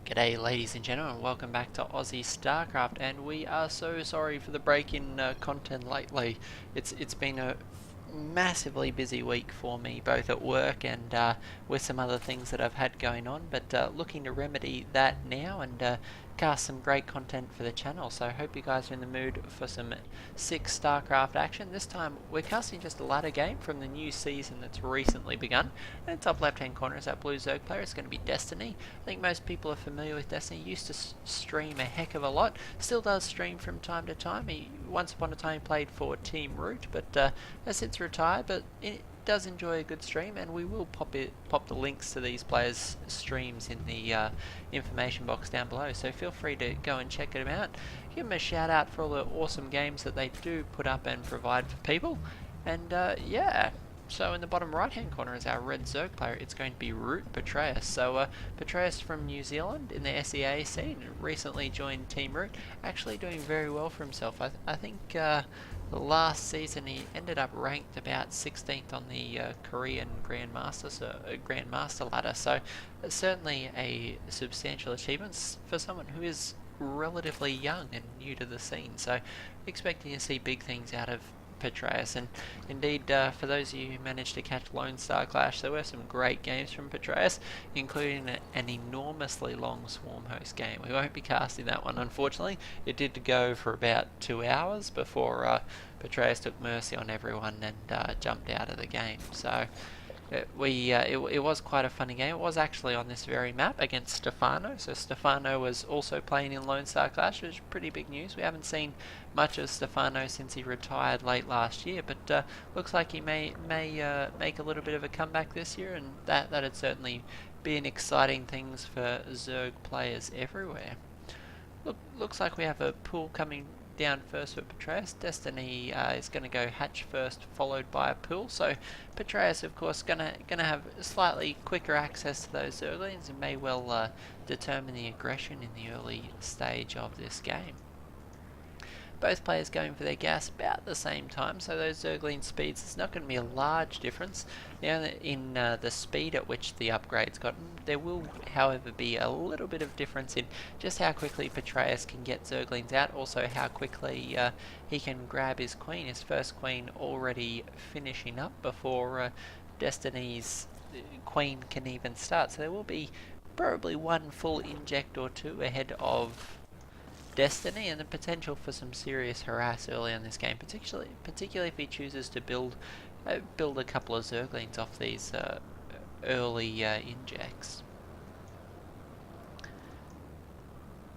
G'day ladies and gentlemen, welcome back to Aussie Starcraft, and we are so sorry for the break in content lately. It's been a massively busy week for me, both at work and with some other things that I've had going on, but looking to remedy that now and cast some great content for the channel. So I hope you guys are in the mood for some sick Starcraft action. This time we're casting just a ladder game from the new season that's recently begun. And top left hand corner is our blue Zerg player. It's going to be Destiny. I think most people are familiar with Destiny. He used to stream a heck of a lot. Still does stream from time to time. He once upon a time played for Team Root, but has since retired. But it does enjoy a good stream, and we will pop the links to these players' streams in the information box down below. So feel free to go and check them out. Give them a shout out for all the awesome games that they do put up and provide for people. And yeah. So in the bottom right hand corner is our red Zerg player. It's going to be Root Patraeus. So Patraeus from New Zealand in the SEA scene, recently joined Team Root, actually doing very well for himself. I think last season he ended up ranked about 16th on the Korean Grandmaster ladder. So certainly a substantial achievement for someone who is relatively young and new to the scene. So expecting to see big things out of Patraeus, and indeed for those of you who managed to catch Lone Star Clash, there were some great games from Patraeus, including an enormously long Swarm Host game. We won't be casting that one, unfortunately. It did go for about 2 hours before Patraeus took mercy on everyone and jumped out of the game. So it was quite a funny game. It was actually on this very map against Stefano. So Stefano was also playing in Lone Star Clash, which is pretty big news. We haven't seen much of Stefano since he retired late last year, but looks like he may make a little bit of a comeback this year, and that'd certainly be an exciting things for Zerg players everywhere. Looks like we have a pool coming down first for Patraeus. Destiny is going to go hatch first, followed by a pool. So Patraeus, of course, gonna have slightly quicker access to those Zerglings and may well determine the aggression in the early stage of this game. Both players going for their gas about the same time, so those Zergling speeds, there's not going to be a large difference. In the speed at which the upgrade's gotten, there will, however, be a little bit of difference in just how quickly Patraeus can get Zerglings out, also how quickly he can grab his queen, his first queen already finishing up before Destiny's queen can even start. So there will be probably one full inject or two ahead of Destiny, and the potential for some serious harass early in this game, particularly if he chooses to build a couple of Zerglings off these early injects.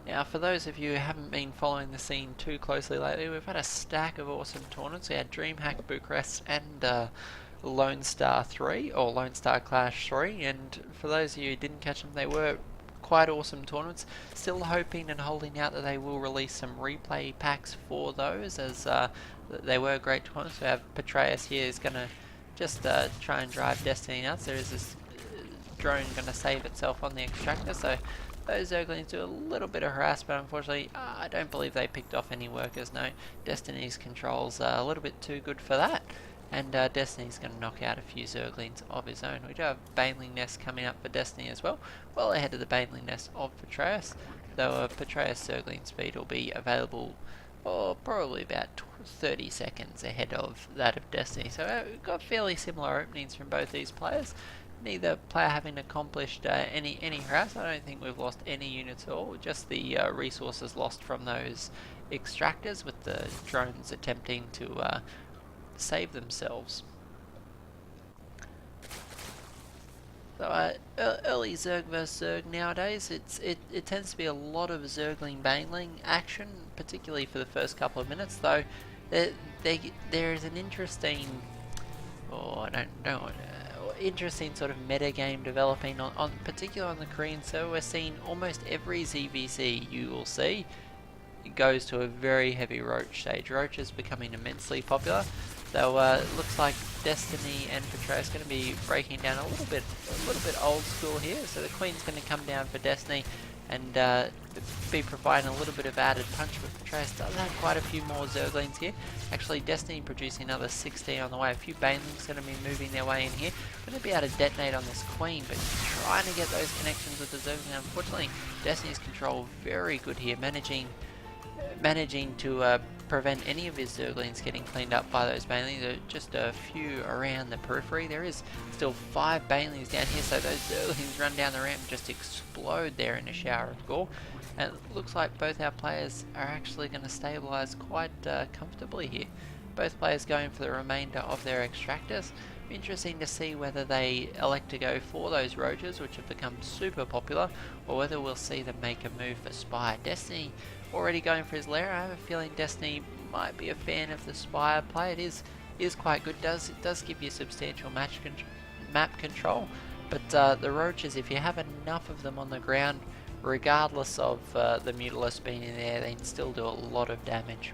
Now, for those of you who haven't been following the scene too closely lately, we've had a stack of awesome tournaments. We had DreamHack Bucharest and Lone Star 3, or Lone Star Clash 3, and for those of you who didn't catch them, they were quite awesome tournaments. Still hoping and holding out that they will release some replay packs for those, as they were great tournaments. We have Patraeus here is going to just try and drive Destiny nuts. There is this drone going to save itself on the extractor, so those Zerglings do a little bit of harass, but unfortunately I don't believe they picked off any workers. No, Destiny's controls are a little bit too good for that. And Destiny's going to knock out a few Zerglings of his own. We do have Baneling Nest coming up for Destiny as well, well ahead of the Baneling Nest of Patraeus, though Patraeus Zergling speed will be available probably about 30 seconds ahead of that of Destiny. So we've got fairly similar openings from both these players. Neither player having accomplished any harass. I don't think we've lost any units at all, just the resources lost from those extractors, with the drones attempting to save themselves. So early Zerg vs Zerg nowadays, it tends to be a lot of Zergling Baneling action, particularly for the first couple of minutes. Though there is an interesting, interesting sort of meta game developing on particularly on the Korean server. We're seeing almost every ZvZ you will see goes to a very heavy Roach stage. Roach is becoming immensely popular, though it looks like Destiny and Patraeus going to be breaking down a little bit old school here. So the Queen's going to come down for Destiny, and be providing a little bit of added punch, but Patraeus does have quite a few more Zerglings here. Actually, Destiny producing another 16 on the way. A few Banelings going to be moving their way in here. Going to be able to detonate on this Queen, but trying to get those connections with the Zerglings. Unfortunately, Destiny's control very good here, managing to prevent any of his Zerglings getting cleaned up by those Banelings. There are just a few around the periphery. There is still 5 Banelings down here, so those Zerglings run down the ramp and just explode there in a shower of gore. And it looks like both our players are actually going to stabilise quite comfortably here. Both players going for the remainder of their extractors. Interesting to see whether they elect to go for those Roaches, which have become super popular, or whether we'll see them make a move for Spire. Destiny already going for his lair. I have a feeling Destiny might be a fan of the Spire play. It is quite good. It does give you substantial map control, but the Roaches, if you have enough of them on the ground, regardless of the Mutalisk being in there, they can still do a lot of damage.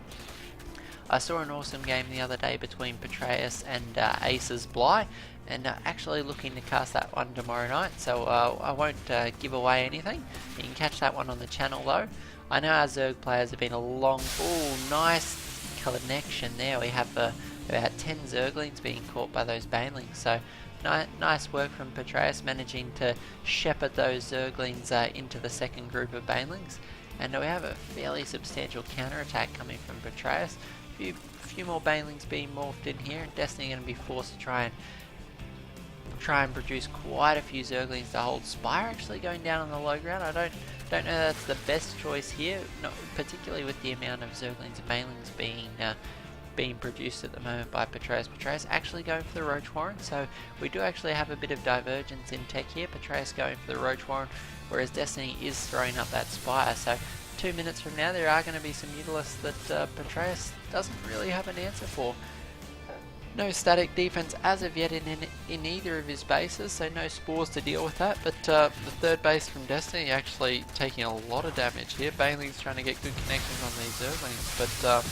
I saw an awesome game the other day between Patraeus and Ace's Bly, and actually looking to cast that one tomorrow night, so I won't give away anything. You can catch that one on the channel though. I know our Zerg players have been a long... Oh, nice connection there. We have about 10 Zerglings being caught by those Banelings, so nice work from Patraeus, managing to shepherd those Zerglings into the second group of Banelings. And we have a fairly substantial counterattack coming from Patraeus. A few more Banelings being morphed in here, and Destiny going to be forced to try and produce quite a few Zerglings to hold. Spire actually going down on the low ground. I don't know that's the best choice here, not particularly with the amount of Zerglings and Banelings being produced at the moment by Patraeus. Patraeus actually going for the Roach Warren, so we do actually have a bit of divergence in tech here. Patraeus going for the Roach Warren, whereas Destiny is throwing up that Spire. So 2 minutes from now, there are going to be some Mutalisks that Patraeus doesn't really have an answer for. No static defense as of yet in either of his bases, so no spores to deal with that, but the third base from Destiny actually taking a lot of damage here. Baneling's trying to get good connections on these Zerglings, but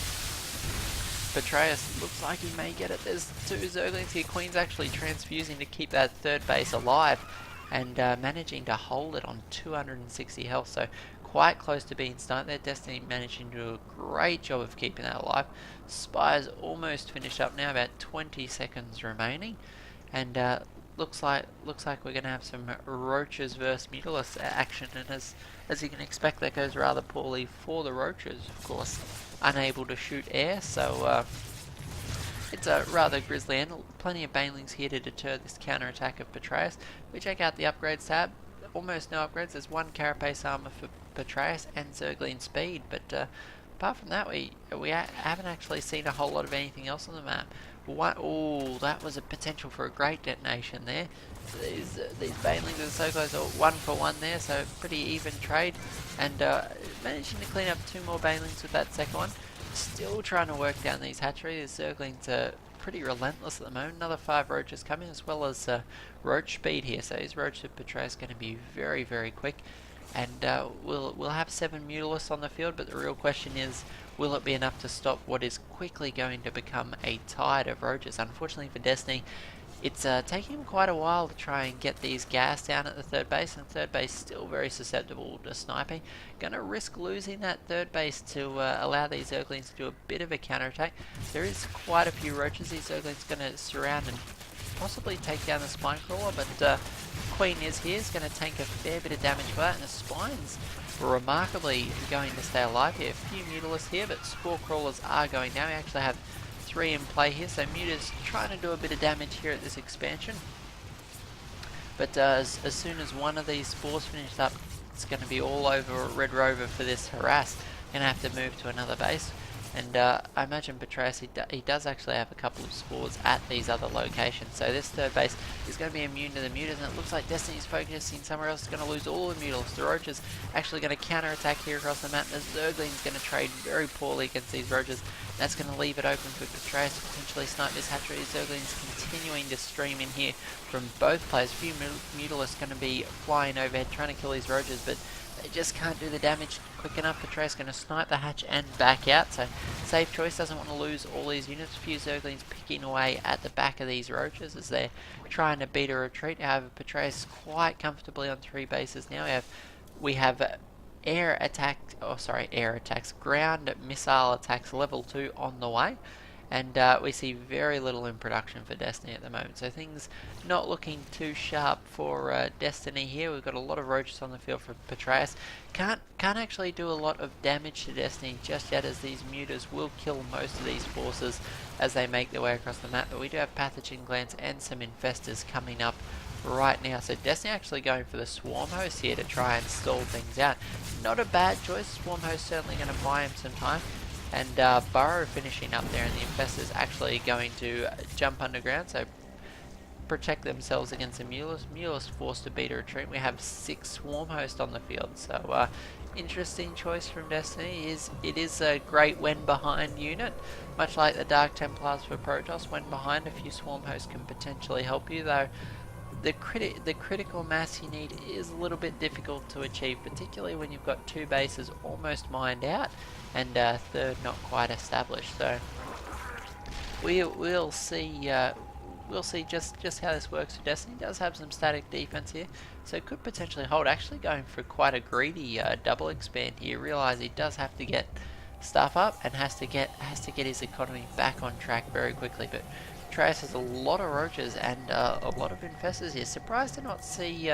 Patraeus looks like he may get it. There's 2 Zerglings here. Queen's actually transfusing to keep that third base alive, and managing to hold it on 260 health, so quite close to being sniped there. Destiny managing to do a great job of keeping that alive. Spire's almost finished up now, about 20 seconds remaining, and looks like we're going to have some Roaches versus Mutalisks action, and as you can expect, that goes rather poorly for the Roaches, of course, unable to shoot air, so it's a rather grisly end. Plenty of Banelings here to deter this counterattack of Patraeus. We check out the upgrades tab. Almost no upgrades. There's 1 Carapace armor for Patraeus and Zergling speed, but apart from that, we haven't actually seen a whole lot of anything else on the map. Oh, that was a potential for a great detonation there. These Banelings are so close. 1 for 1 there, so pretty even trade, and managing to clean up 2 more Banelings with that second one. Still trying to work down these hatcheries. The Zerglings are pretty relentless at the moment. Another 5 Roaches coming, as well as Roach speed here, so his Roach to Patraeus is going to be very, very quick. And we'll have 7 Mutalisks on the field, but the real question is, will it be enough to stop what is quickly going to become a tide of Roaches? Unfortunately for Destiny, it's taking him quite a while to try and get these gas down at the third base, and third base still very susceptible to sniping. Gonna risk losing that third base to allow these Zerglings to do a bit of a counterattack. There is quite a few Roaches. These Zerglings gonna surround and possibly take down the Spine Crawler, but Queen is here, is going to take a fair bit of damage for that, and the Spine's remarkably going to stay alive here. A few Mutalisks here, but Spore Crawlers are going down. We actually have 3 in play here, so Muta's trying to do a bit of damage here at this expansion. But as soon as one of these spores finishes up, it's going to be all over Red Rover for this harass. Going to have to move to another base. And I imagine Patraeus, he does actually have a couple of spores at these other locations. So this third base is going to be immune to the Mutas, and it looks like Destiny's focusing somewhere else. Is going to lose all the Mutalisks. The Roaches actually going to counter-attack here across the map. The Zergling's going to trade very poorly against these Roaches. That's going to leave it open for Patraeus to potentially snipe this hatchery. Zergling's continuing to stream in here from both players. A few Mutalisks going to be flying overhead trying to kill these Roaches, but they just can't do the damage quick enough. Patraeus going to snipe the hatch and back out, so safe choice, doesn't want to lose all these units. A few Zerglings picking away at the back of these Roaches as they're trying to beat a retreat. However, Patraeus quite comfortably on 3 bases now. We have air attacks, ground missile attacks level 2 on the way. And we see very little in production for Destiny at the moment. So things not looking too sharp for Destiny here. We've got a lot of roaches on the field for Patraeus. Can't actually do a lot of damage to Destiny just yet, as these mutas will kill most of these forces as they make their way across the map. But we do have pathogen glands and some infestors coming up right now. So Destiny actually going for the swarm host here to try and stall things out. Not a bad choice. Swarm host certainly going to buy him some time. And Burrow finishing up there, and the infestors actually going to jump underground, so protect themselves against the Mulus. Mulus forced to beat a retreat. We have 6 swarm hosts on the field, so interesting choice from Destiny. It is a great when behind unit, much like the Dark Templars for Protoss. When behind, a few swarm hosts can potentially help you, though the critical mass you need is a little bit difficult to achieve, particularly when you've got 2 bases almost mined out and third not quite established. So we'll see just how this works for Destiny. Does have some static defense here, so could potentially hold. Actually going for quite a greedy double expand here. Realize he does have to get stuff up and has to get his economy back on track very quickly. But Patraeus has a lot of roaches and a lot of infestors here. Surprised to not see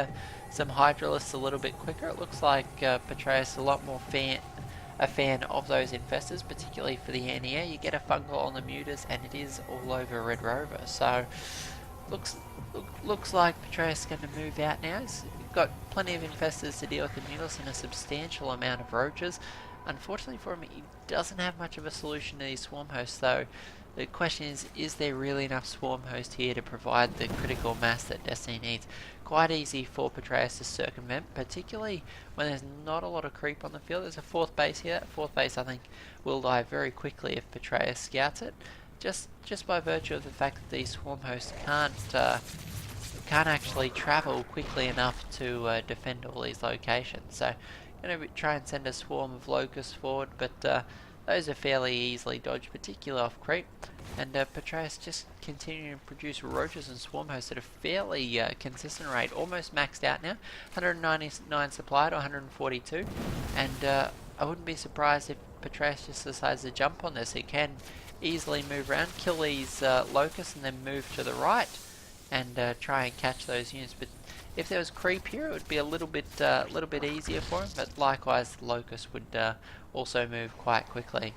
some Hydralisks a little bit quicker. It looks like Patraeus a lot more a fan of those infestors, particularly for the anti-air. You get a fungal on the mutas and it is all over Red Rover. So looks like Patraeus is going to move out now. He's got plenty of infestors to deal with the mutas and a substantial amount of roaches. Unfortunately for him, he doesn't have much of a solution to these swarm hosts, though. The question is there really enough swarm host here to provide the critical mass that Destiny needs? Quite easy for Patraeus to circumvent, particularly when there's not a lot of creep on the field. There's a 4th base here. That 4th base, I think, will die very quickly if Patraeus scouts it, just by virtue of the fact that these swarm hosts can't actually travel quickly enough to defend all these locations. So, going to try and send a swarm of locusts forward, but those are fairly easily dodged, particularly off creep. And Patraeus just continuing to produce roaches and swarm hosts at a fairly consistent rate, almost maxed out now. 199 supply to 142, and I wouldn't be surprised if Patraeus just decides to jump on this. He can easily move around, kill these locusts, and then move to the right and try and catch those units. But if there was creep here, it would be a little bit easier for him. But likewise, the locust would also move quite quickly.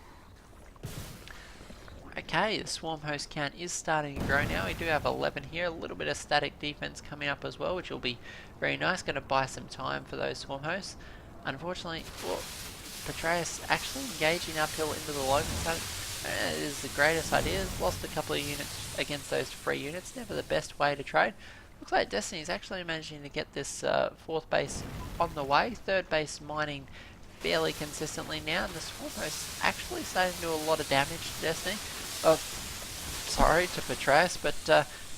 Okay, the swarm host count is starting to grow now. We do have 11 here. A little bit of static defense coming up as well, which will be very nice. Going to buy some time for those swarm hosts. Unfortunately, well, Patraeus actually engaging uphill into the locust. It is the greatest idea. Lost a couple of units against those free units. Never the best way to trade. Looks like Destiny is actually managing to get this 4th base on the way. 3rd base mining fairly consistently now, and the swarm host actually starting to do a lot of damage to Destiny. Sorry, to Patraeus, but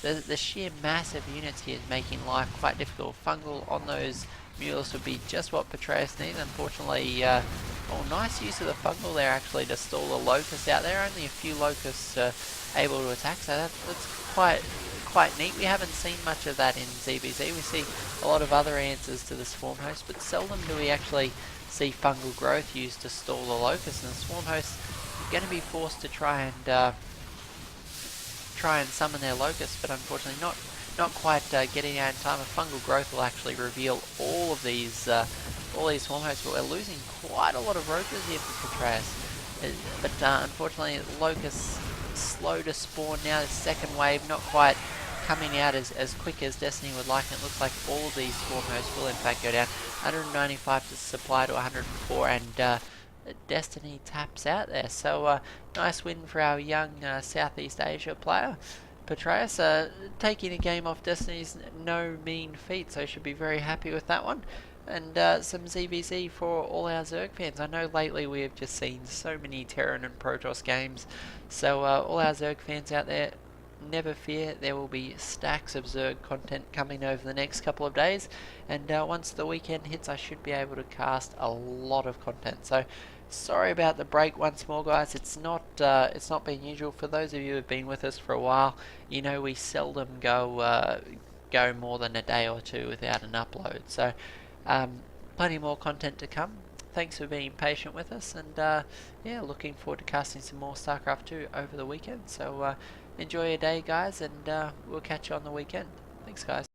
the sheer mass of units here is making life quite difficult. Fungal on those mules would be just what Patraeus needs. Unfortunately, nice use of the fungal there actually to stall the locusts out there. Only a few locusts able to attack, so that's quite neat. We haven't seen much of that in ZvZ. We see a lot of other answers to the swarm host, but seldom do we actually see fungal growth used to stall the locusts. And the swarm host is going to be forced to try and summon their locusts, but unfortunately not quite getting out in time. A fungal growth will actually reveal all these swarm hosts, but we're losing quite a lot of roaches here for Patraeus. But unfortunately, locusts slow to spawn now. The second wave not quite coming out as quick as Destiny would like, and it looks like all of these swarm hosts will in fact go down. 195 to supply to 104, and Destiny taps out there. So nice win for our young Southeast Asia player. Patraeus taking a game off Destiny's no mean feat, so should be very happy with that one. And some ZvZ for all our Zerg fans. I know lately we have just seen so many Terran and Protoss games, so all our Zerg fans out there, never fear, there will be stacks of Zerg content coming over the next couple of days, and once the weekend hits I should be able to cast a lot of content. So sorry about the break once more, guys. It's not been usual. For those of you who have been with us for a while, you know we seldom go more than a day or two without an upload. So plenty more content to come. thanks for being patient with us, and yeah, looking forward to casting some more StarCraft 2 over the weekend. So enjoy your day, guys, and we'll catch you on the weekend. Thanks, guys.